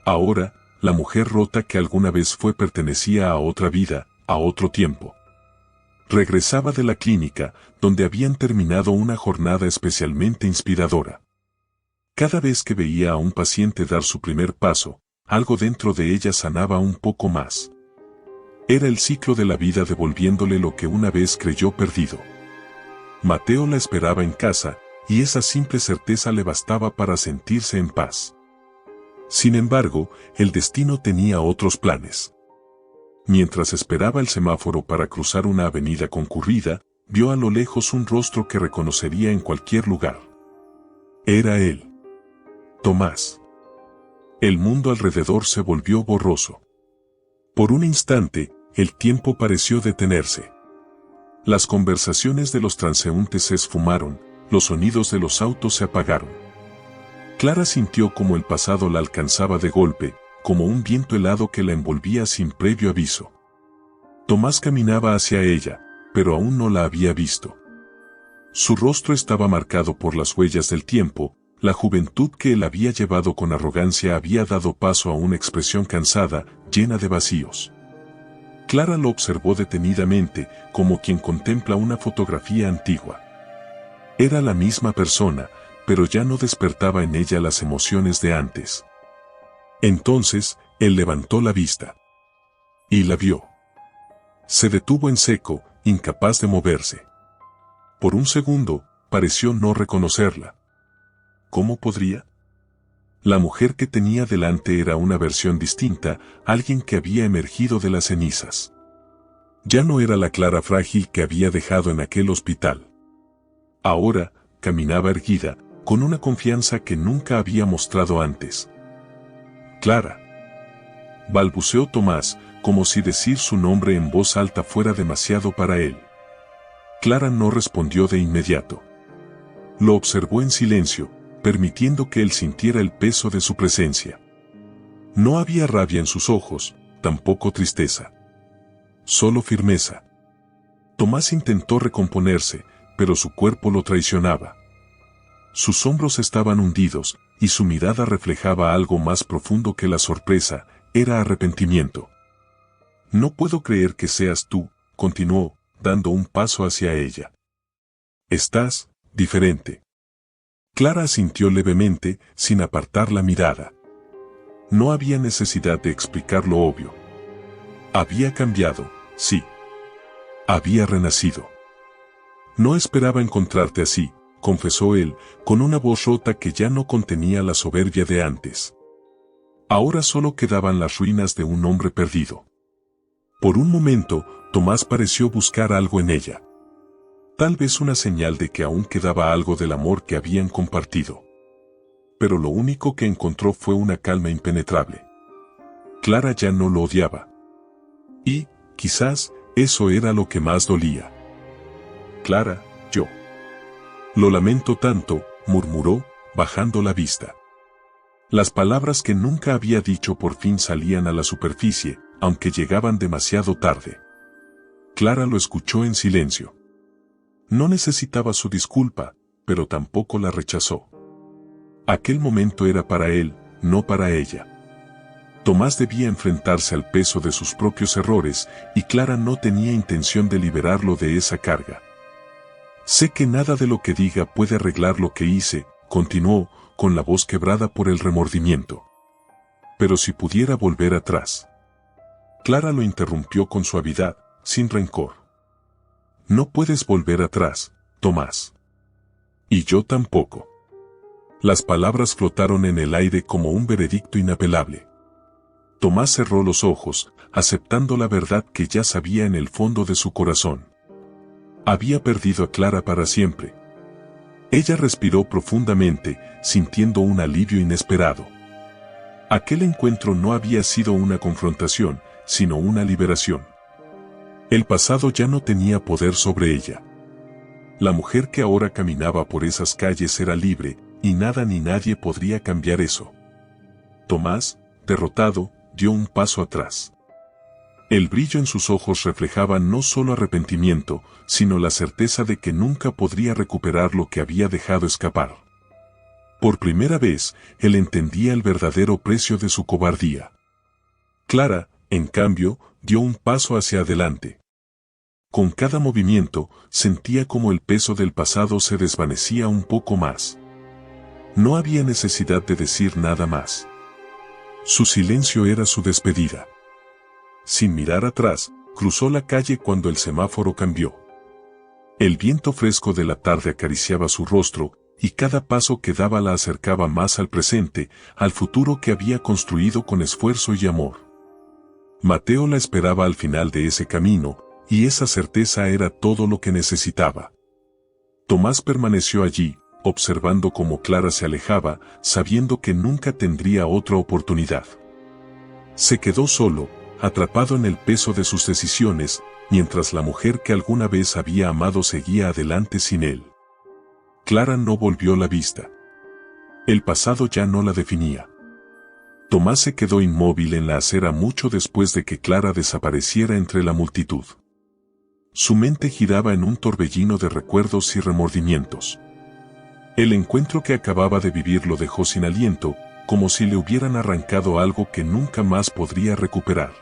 Ahora, la mujer rota que alguna vez fue pertenecía a otra vida, a otro tiempo. Regresaba de la clínica, donde habían terminado una jornada especialmente inspiradora. Cada vez que veía a un paciente dar su primer paso, algo dentro de ella sanaba un poco más. Era el ciclo de la vida devolviéndole lo que una vez creyó perdido. Mateo la esperaba en casa, y esa simple certeza le bastaba para sentirse en paz. Sin embargo, el destino tenía otros planes. Mientras esperaba el semáforo para cruzar una avenida concurrida, vio a lo lejos un rostro que reconocería en cualquier lugar. Era él. Tomás. El mundo alrededor se volvió borroso. Por un instante, el tiempo pareció detenerse. Las conversaciones de los transeúntes se esfumaron, los sonidos de los autos se apagaron. Clara sintió como el pasado la alcanzaba de golpe, como un viento helado que la envolvía sin previo aviso. Tomás caminaba hacia ella, pero aún no la había visto. Su rostro estaba marcado por las huellas del tiempo. La juventud que él había llevado con arrogancia había dado paso a una expresión cansada, llena de vacíos. Clara lo observó detenidamente, como quien contempla una fotografía antigua. Era la misma persona, pero ya no despertaba en ella las emociones de antes. Entonces, él levantó la vista. Y la vio. Se detuvo en seco, incapaz de moverse. Por un segundo, pareció no reconocerla. ¿Cómo podría? La mujer que tenía delante era una versión distinta, alguien que había emergido de las cenizas. Ya no era la Clara frágil que había dejado en aquel hospital. Ahora, caminaba erguida, con una confianza que nunca había mostrado antes. Clara. Balbuceó Tomás, como si decir su nombre en voz alta fuera demasiado para él. Clara no respondió de inmediato. Lo observó en silencio, permitiendo que él sintiera el peso de su presencia. No había rabia en sus ojos, tampoco tristeza. Solo firmeza. Tomás intentó recomponerse, pero su cuerpo lo traicionaba. Sus hombros estaban hundidos, y su mirada reflejaba algo más profundo que la sorpresa, era arrepentimiento. No puedo creer que seas tú, continuó, dando un paso hacia ella. Estás diferente. Clara asintió levemente, sin apartar la mirada. No había necesidad de explicar lo obvio. Había cambiado, sí. Había renacido. No esperaba encontrarte así, confesó él, con una voz rota que ya no contenía la soberbia de antes. Ahora solo quedaban las ruinas de un hombre perdido. Por un momento, Tomás pareció buscar algo en ella. Tal vez una señal de que aún quedaba algo del amor que habían compartido. Pero lo único que encontró fue una calma impenetrable. Clara ya no lo odiaba. Y, quizás, eso era lo que más dolía. Clara, yo. Lo lamento tanto, murmuró, bajando la vista. Las palabras que nunca había dicho por fin salían a la superficie, aunque llegaban demasiado tarde. Clara lo escuchó en silencio. No necesitaba su disculpa, pero tampoco la rechazó. Aquel momento era para él, no para ella. Tomás debía enfrentarse al peso de sus propios errores, y Clara no tenía intención de liberarlo de esa carga. Sé que nada de lo que diga puede arreglar lo que hice, continuó, con la voz quebrada por el remordimiento. Pero si pudiera volver atrás. Clara lo interrumpió con suavidad, sin rencor. No puedes volver atrás, Tomás. Y yo tampoco. Las palabras flotaron en el aire como un veredicto inapelable. Tomás cerró los ojos, aceptando la verdad que ya sabía en el fondo de su corazón. Había perdido a Clara para siempre. Ella respiró profundamente, sintiendo un alivio inesperado. Aquel encuentro no había sido una confrontación, sino una liberación. El pasado ya no tenía poder sobre ella. La mujer que ahora caminaba por esas calles era libre, y nada ni nadie podría cambiar eso. Tomás, derrotado, dio un paso atrás. El brillo en sus ojos reflejaba no solo arrepentimiento, sino la certeza de que nunca podría recuperar lo que había dejado escapar. Por primera vez, él entendía el verdadero precio de su cobardía. Clara, en cambio, dio un paso hacia adelante. Con cada movimiento, sentía como el peso del pasado se desvanecía un poco más. No había necesidad de decir nada más. Su silencio era su despedida. Sin mirar atrás, cruzó la calle cuando el semáforo cambió. El viento fresco de la tarde acariciaba su rostro, y cada paso que daba la acercaba más al presente, al futuro que había construido con esfuerzo y amor. Mateo la esperaba al final de ese camino, y esa certeza era todo lo que necesitaba. Tomás permaneció allí, observando cómo Clara se alejaba, sabiendo que nunca tendría otra oportunidad. Se quedó solo, atrapado en el peso de sus decisiones, mientras la mujer que alguna vez había amado seguía adelante sin él. Clara no volvió la vista. El pasado ya no la definía. Tomás se quedó inmóvil en la acera mucho después de que Clara desapareciera entre la multitud. Su mente giraba en un torbellino de recuerdos y remordimientos. El encuentro que acababa de vivir lo dejó sin aliento, como si le hubieran arrancado algo que nunca más podría recuperar.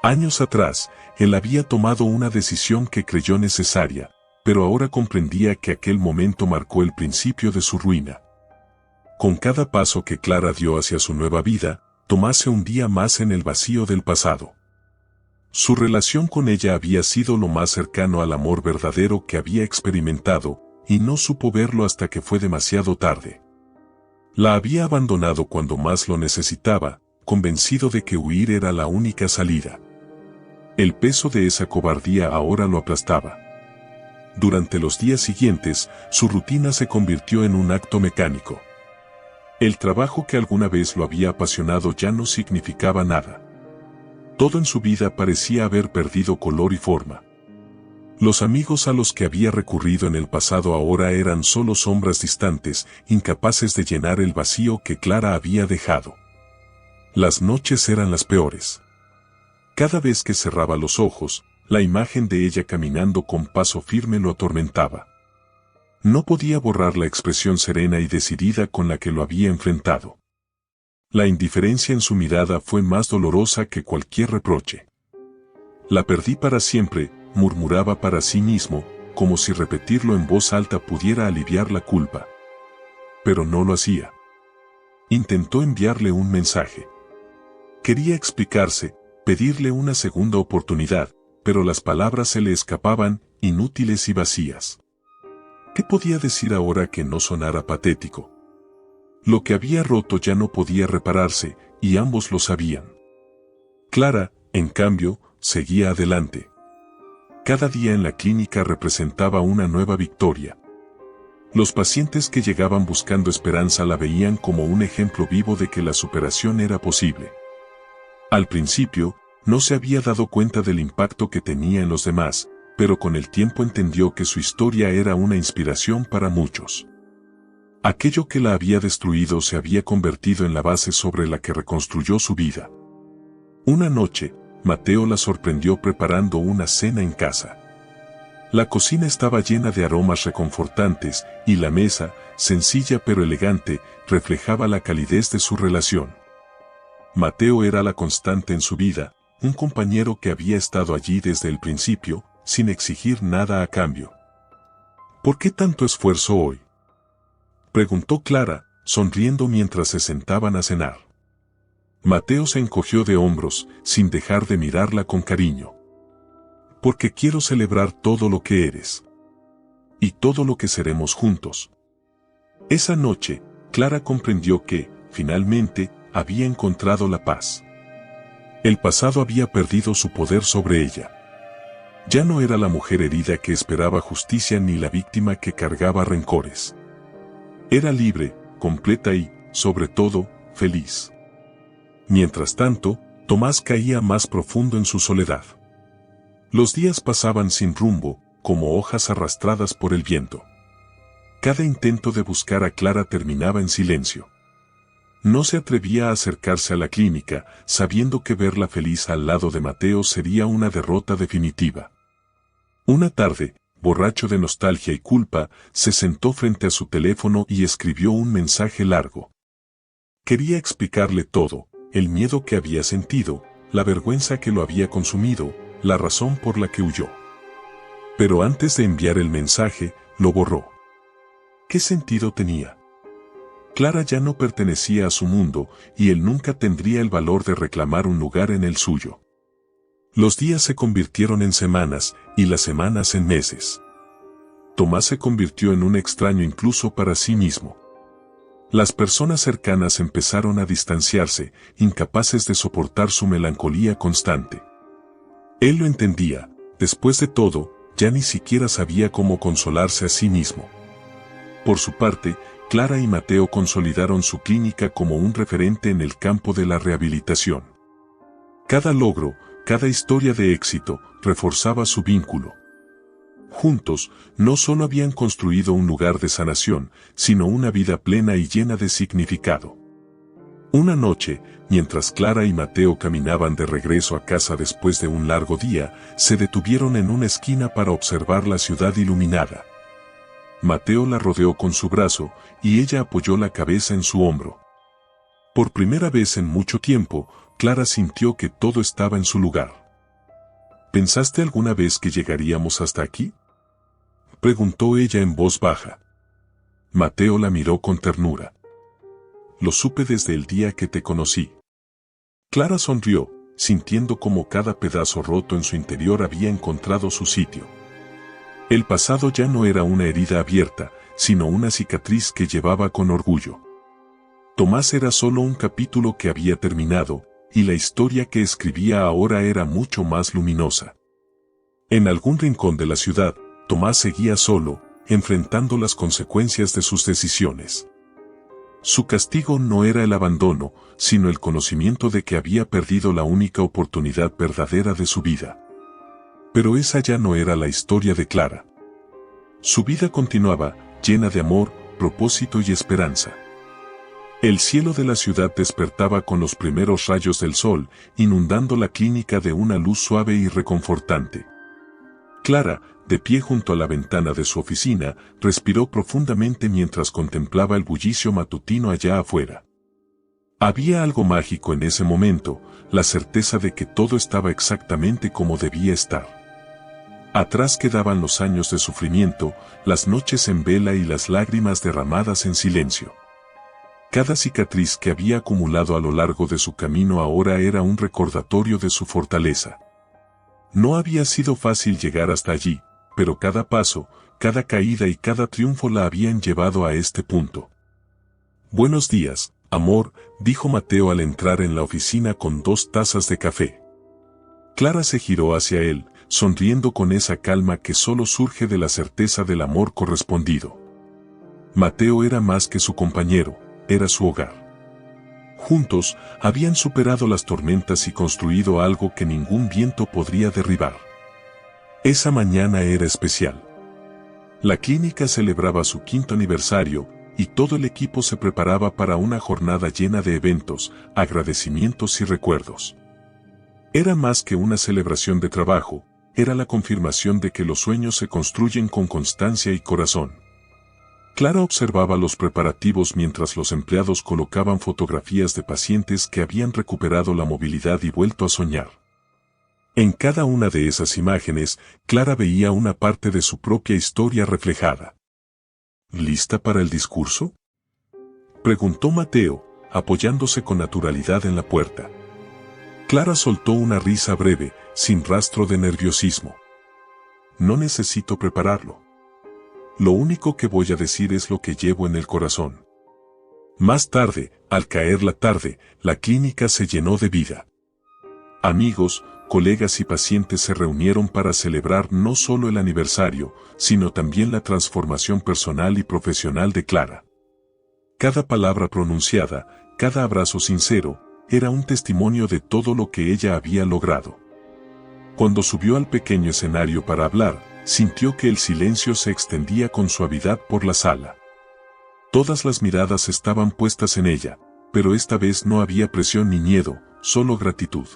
Años atrás, él había tomado una decisión que creyó necesaria, pero ahora comprendía que aquel momento marcó el principio de su ruina. Con cada paso que Clara dio hacia su nueva vida, Tomás se hundía más en el vacío del pasado. Su relación con ella había sido lo más cercano al amor verdadero que había experimentado, y no supo verlo hasta que fue demasiado tarde. La había abandonado cuando más lo necesitaba, convencido de que huir era la única salida. El peso de esa cobardía ahora lo aplastaba. Durante los días siguientes, su rutina se convirtió en un acto mecánico. El trabajo que alguna vez lo había apasionado ya no significaba nada. Todo en su vida parecía haber perdido color y forma. Los amigos a los que había recurrido en el pasado ahora eran solo sombras distantes, incapaces de llenar el vacío que Clara había dejado. Las noches eran las peores. Cada vez que cerraba los ojos, la imagen de ella caminando con paso firme lo atormentaba. No podía borrar la expresión serena y decidida con la que lo había enfrentado. La indiferencia en su mirada fue más dolorosa que cualquier reproche. La perdí para siempre, murmuraba para sí mismo, como si repetirlo en voz alta pudiera aliviar la culpa. Pero no lo hacía. Intentó enviarle un mensaje. Quería explicarse, pedirle una segunda oportunidad, pero las palabras se le escapaban, inútiles y vacías. ¿Qué podía decir ahora que no sonara patético? Lo que había roto ya no podía repararse, y ambos lo sabían. Clara, en cambio, seguía adelante. Cada día en la clínica representaba una nueva victoria. Los pacientes que llegaban buscando esperanza la veían como un ejemplo vivo de que la superación era posible. Al principio, no se había dado cuenta del impacto que tenía en los demás, pero con el tiempo entendió que su historia era una inspiración para muchos. Aquello que la había destruido se había convertido en la base sobre la que reconstruyó su vida. Una noche, Mateo la sorprendió preparando una cena en casa. La cocina estaba llena de aromas reconfortantes, y la mesa, sencilla pero elegante, reflejaba la calidez de su relación. Mateo era la constante en su vida, un compañero que había estado allí desde el principio, sin exigir nada a cambio. ¿Por qué tanto esfuerzo hoy?, preguntó Clara, sonriendo mientras se sentaban a cenar. Mateo se encogió de hombros, sin dejar de mirarla con cariño. Porque quiero celebrar todo lo que eres. Y todo lo que seremos juntos. Esa noche, Clara comprendió que, finalmente, había encontrado la paz. El pasado había perdido su poder sobre ella. Ya no era la mujer herida que esperaba justicia ni la víctima que cargaba rencores. Era libre, completa y, sobre todo, feliz. Mientras tanto, Tomás caía más profundo en su soledad. Los días pasaban sin rumbo, como hojas arrastradas por el viento. Cada intento de buscar a Clara terminaba en silencio. No se atrevía a acercarse a la clínica, sabiendo que verla feliz al lado de Mateo sería una derrota definitiva. Una tarde, borracho de nostalgia y culpa, se sentó frente a su teléfono y escribió un mensaje largo. Quería explicarle todo, el miedo que había sentido, la vergüenza que lo había consumido, la razón por la que huyó. Pero antes de enviar el mensaje, lo borró. ¿Qué sentido tenía? Clara ya no pertenecía a su mundo, y él nunca tendría el valor de reclamar un lugar en el suyo. Los días se convirtieron en semanas, y las semanas en meses. Tomás se convirtió en un extraño incluso para sí mismo. Las personas cercanas empezaron a distanciarse, incapaces de soportar su melancolía constante. Él lo entendía, después de todo, ya ni siquiera sabía cómo consolarse a sí mismo. Por su parte, Clara y Mateo consolidaron su clínica como un referente en el campo de la rehabilitación. Cada logro, cada historia de éxito, reforzaba su vínculo. Juntos, no solo habían construido un lugar de sanación, sino una vida plena y llena de significado. Una noche, mientras Clara y Mateo caminaban de regreso a casa después de un largo día, se detuvieron en una esquina para observar la ciudad iluminada. Mateo la rodeó con su brazo, y ella apoyó la cabeza en su hombro. Por primera vez en mucho tiempo, Clara sintió que todo estaba en su lugar. ¿Pensaste alguna vez que llegaríamos hasta aquí?, preguntó ella en voz baja. Mateo la miró con ternura. Lo supe desde el día que te conocí. Clara sonrió, sintiendo como cada pedazo roto en su interior había encontrado su sitio. El pasado ya no era una herida abierta, sino una cicatriz que llevaba con orgullo. Tomás era solo un capítulo que había terminado, y la historia que escribía ahora era mucho más luminosa. En algún rincón de la ciudad, Tomás seguía solo, enfrentando las consecuencias de sus decisiones. Su castigo no era el abandono, sino el conocimiento de que había perdido la única oportunidad verdadera de su vida. Pero esa ya no era la historia de Clara. Su vida continuaba, llena de amor, propósito y esperanza. El cielo de la ciudad despertaba con los primeros rayos del sol, inundando la clínica de una luz suave y reconfortante. Clara, de pie junto a la ventana de su oficina, respiró profundamente mientras contemplaba el bullicio matutino allá afuera. Había algo mágico en ese momento, la certeza de que todo estaba exactamente como debía estar. Atrás quedaban los años de sufrimiento, las noches en vela y las lágrimas derramadas en silencio. Cada cicatriz que había acumulado a lo largo de su camino ahora era un recordatorio de su fortaleza. No había sido fácil llegar hasta allí, pero cada paso, cada caída y cada triunfo la habían llevado a este punto. «Buenos días, amor», dijo Mateo al entrar en la oficina con 2 tazas de café. Clara se giró hacia él, sonriendo con esa calma que solo surge de la certeza del amor correspondido. Mateo era más que su compañero, era su hogar. Juntos, habían superado las tormentas y construido algo que ningún viento podría derribar. Esa mañana era especial. La clínica celebraba su 5º aniversario, y todo el equipo se preparaba para una jornada llena de eventos, agradecimientos y recuerdos. Era más que una celebración de trabajo, era la confirmación de que los sueños se construyen con constancia y corazón. Clara observaba los preparativos mientras los empleados colocaban fotografías de pacientes que habían recuperado la movilidad y vuelto a soñar. En cada una de esas imágenes, Clara veía una parte de su propia historia reflejada. ¿Lista para el discurso?, preguntó Mateo, apoyándose con naturalidad en la puerta. Clara soltó una risa breve, sin rastro de nerviosismo. No necesito prepararlo. Lo único que voy a decir es lo que llevo en el corazón. Más tarde, al caer la tarde, la clínica se llenó de vida. Amigos, colegas y pacientes se reunieron para celebrar no solo el aniversario, sino también la transformación personal y profesional de Clara. Cada palabra pronunciada, cada abrazo sincero, era un testimonio de todo lo que ella había logrado. Cuando subió al pequeño escenario para hablar, sintió que el silencio se extendía con suavidad por la sala. Todas las miradas estaban puestas en ella, pero esta vez no había presión ni miedo, solo gratitud.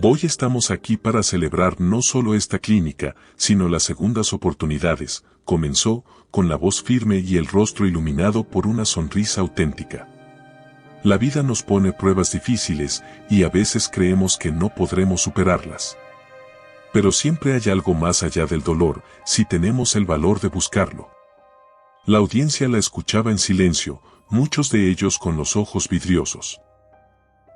Hoy estamos aquí para celebrar no solo esta clínica, sino las segundas oportunidades, comenzó, con la voz firme y el rostro iluminado por una sonrisa auténtica. La vida nos pone pruebas difíciles, y a veces creemos que no podremos superarlas. Pero siempre hay algo más allá del dolor, si tenemos el valor de buscarlo. La audiencia la escuchaba en silencio, muchos de ellos con los ojos vidriosos.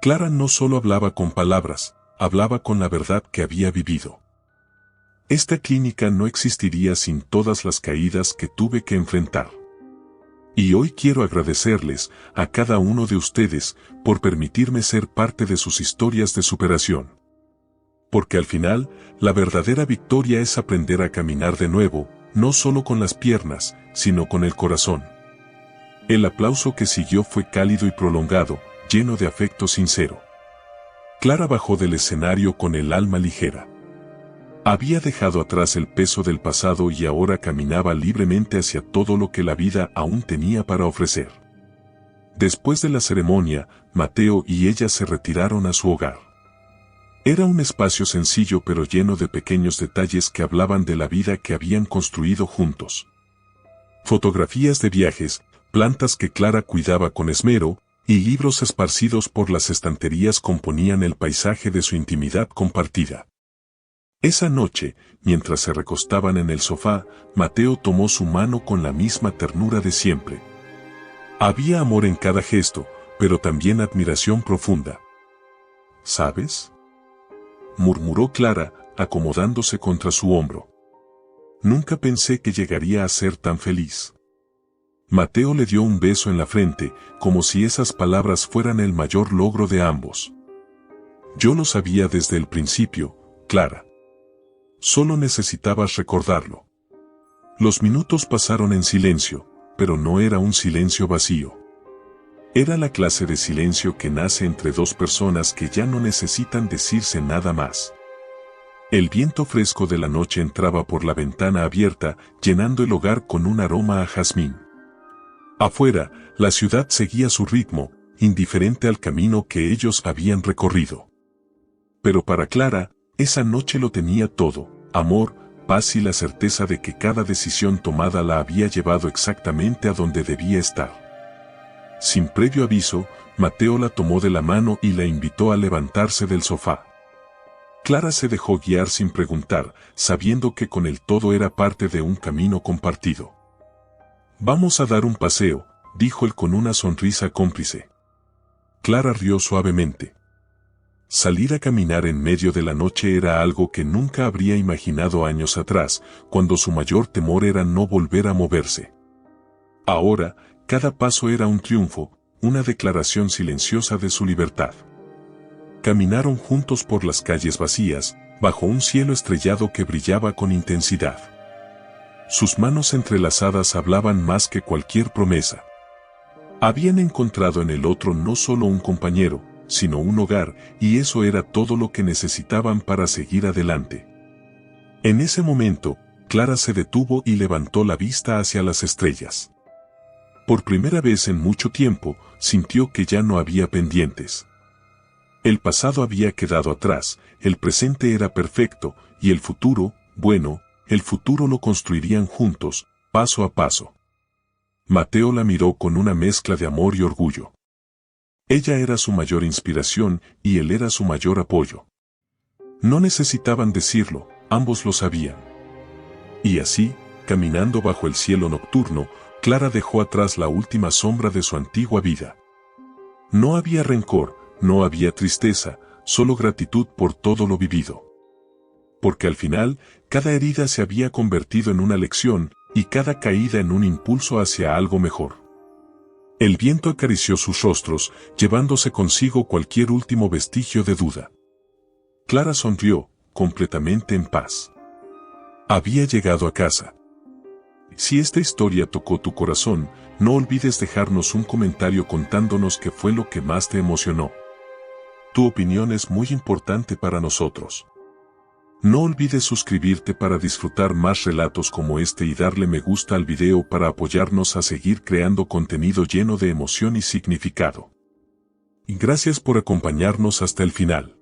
Clara no solo hablaba con palabras, hablaba con la verdad que había vivido. Esta clínica no existiría sin todas las caídas que tuve que enfrentar. Y hoy quiero agradecerles, a cada uno de ustedes, por permitirme ser parte de sus historias de superación. Porque al final, la verdadera victoria es aprender a caminar de nuevo, no solo con las piernas, sino con el corazón. El aplauso que siguió fue cálido y prolongado, lleno de afecto sincero. Clara bajó del escenario con el alma ligera. Había dejado atrás el peso del pasado y ahora caminaba libremente hacia todo lo que la vida aún tenía para ofrecer. Después de la ceremonia, Mateo y ella se retiraron a su hogar. Era un espacio sencillo pero lleno de pequeños detalles que hablaban de la vida que habían construido juntos. Fotografías de viajes, plantas que Clara cuidaba con esmero, y libros esparcidos por las estanterías componían el paisaje de su intimidad compartida. Esa noche, mientras se recostaban en el sofá, Mateo tomó su mano con la misma ternura de siempre. Había amor en cada gesto, pero también admiración profunda. ¿Sabes?, murmuró Clara, acomodándose contra su hombro. Nunca pensé que llegaría a ser tan feliz. Mateo le dio un beso en la frente, como si esas palabras fueran el mayor logro de ambos. Yo lo sabía desde el principio, Clara. Solo necesitabas recordarlo. Los minutos pasaron en silencio, pero no era un silencio vacío. Era la clase de silencio que nace entre dos personas que ya no necesitan decirse nada más. El viento fresco de la noche entraba por la ventana abierta, llenando el hogar con un aroma a jazmín. Afuera, la ciudad seguía su ritmo, indiferente al camino que ellos habían recorrido. Pero para Clara, esa noche lo tenía todo: amor, paz y la certeza de que cada decisión tomada la había llevado exactamente a donde debía estar. Sin previo aviso, Mateo la tomó de la mano y la invitó a levantarse del sofá. Clara se dejó guiar sin preguntar, sabiendo que con él todo era parte de un camino compartido. «Vamos a dar un paseo», dijo él con una sonrisa cómplice. Clara rió suavemente. Salir a caminar en medio de la noche era algo que nunca habría imaginado años atrás, cuando su mayor temor era no volver a moverse. Ahora, cada paso era un triunfo, una declaración silenciosa de su libertad. Caminaron juntos por las calles vacías, bajo un cielo estrellado que brillaba con intensidad. Sus manos entrelazadas hablaban más que cualquier promesa. Habían encontrado en el otro no solo un compañero, sino un hogar, y eso era todo lo que necesitaban para seguir adelante. En ese momento, Clara se detuvo y levantó la vista hacia las estrellas. Por primera vez en mucho tiempo, sintió que ya no había pendientes. El pasado había quedado atrás, el presente era perfecto, y el futuro, bueno, el futuro lo construirían juntos, paso a paso. Mateo la miró con una mezcla de amor y orgullo. Ella era su mayor inspiración y él era su mayor apoyo. No necesitaban decirlo, ambos lo sabían. Y así, caminando bajo el cielo nocturno, Clara dejó atrás la última sombra de su antigua vida. No había rencor, no había tristeza, solo gratitud por todo lo vivido. Porque al final, cada herida se había convertido en una lección, y cada caída en un impulso hacia algo mejor. El viento acarició sus rostros, llevándose consigo cualquier último vestigio de duda. Clara sonrió, completamente en paz. Había llegado a casa. Si esta historia tocó tu corazón, no olvides dejarnos un comentario contándonos qué fue lo que más te emocionó. Tu opinión es muy importante para nosotros. No olvides suscribirte para disfrutar más relatos como este y darle me gusta al video para apoyarnos a seguir creando contenido lleno de emoción y significado. Y gracias por acompañarnos hasta el final.